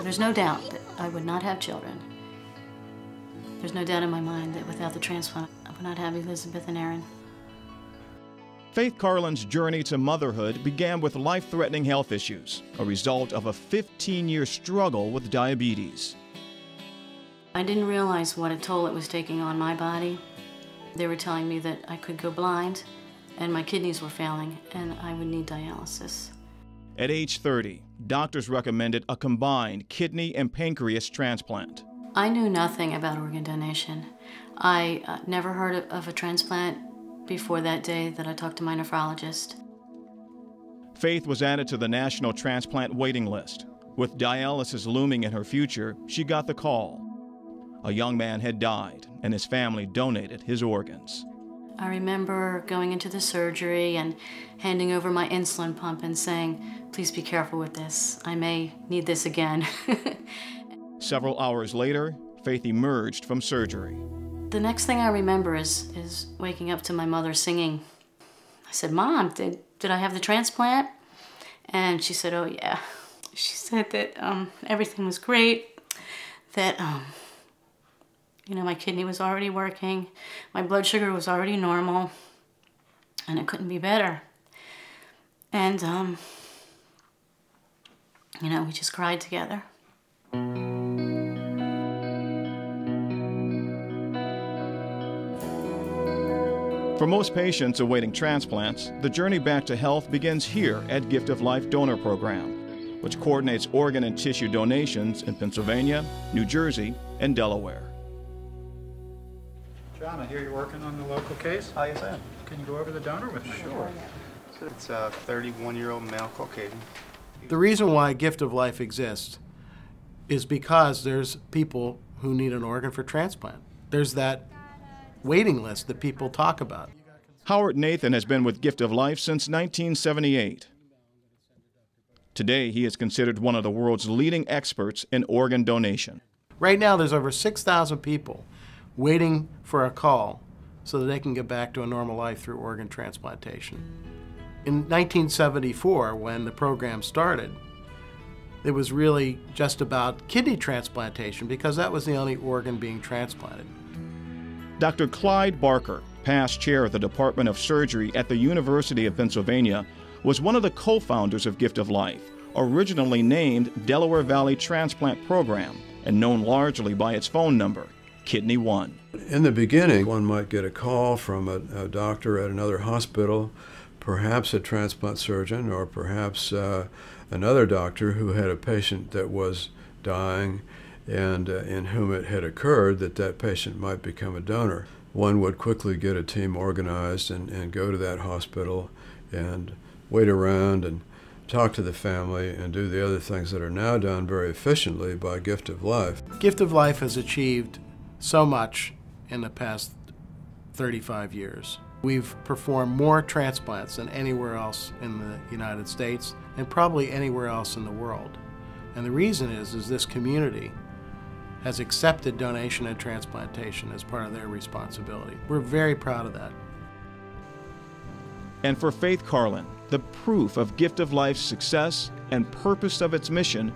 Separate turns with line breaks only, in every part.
There's no doubt that I would not have children. There's no doubt in my mind that without the transplant, I would not have Elizabeth and Aaron.
Faith Carlin's journey to motherhood began with life-threatening health issues, a result of a 15-year struggle with diabetes.
I didn't realize what a toll it was taking on my body. They were telling me that I could go blind, and my kidneys were failing, and I would need dialysis.
At age 30, doctors recommended a combined kidney and pancreas transplant.
I knew nothing about organ donation. I never heard of a transplant before that day that I talked to my nephrologist.
Faith was added to the national transplant waiting list. With dialysis looming in her future, she got the call. A young man had died, and his family donated his organs.
I remember going into the surgery and handing over my insulin pump and saying, "Please be careful with this. I may need this again."
Several hours later, Faith emerged from surgery.
The next thing I remember is waking up to my mother singing. I said, "Mom, did I have the transplant?" And she said, "Oh yeah." She said that everything was great, that my kidney was already working, my blood sugar was already normal, and it couldn't be better. And we just cried together.
For most patients awaiting transplants, the journey back to health begins here at Gift of Life Donor Program, which coordinates organ and tissue donations in Pennsylvania, New Jersey, and Delaware.
John, I hear you're working on the local case.
Oh, yes, I am.
Can you go over the donor with me?
Sure. It's a 31-year-old male Caucasian.
The reason why Gift of Life exists is because there's people who need an organ for transplant. There's that waiting list that people talk about.
Howard Nathan has been with Gift of Life since 1978. Today, he is considered one of the world's leading experts in organ donation.
Right now, there's over 6,000 people waiting for a call so that they can get back to a normal life through organ transplantation. In 1974, when the program started, it was really just about kidney transplantation because that was the only organ being transplanted.
Dr. Clyde Barker, past chair of the Department of Surgery at the University of Pennsylvania, was one of the co-founders of Gift of Life, originally named Delaware Valley Transplant Program and known largely by its phone number, Kidney One.
In the beginning, one might get a call from a doctor at another hospital, perhaps a transplant surgeon, or perhaps another doctor who had a patient that was dying and in whom it had occurred that patient might become a donor. One would quickly get a team organized and go to that hospital and wait around and talk to the family and do the other things that are now done very efficiently by Gift of Life.
Gift of Life has achieved so much in the past 35 years. We've performed more transplants than anywhere else in the United States and probably anywhere else in the world. And the reason is this community has accepted donation and transplantation as part of their responsibility. We're very proud of that.
And for Faith Carlin, the proof of Gift of Life's success and purpose of its mission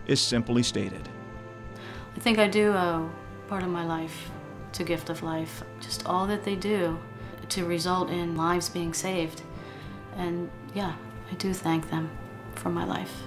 is simply stated.
I think I do owe part of my life to Gift of Life. Just all that they do to result in lives being saved. And yeah, I do thank them for my life.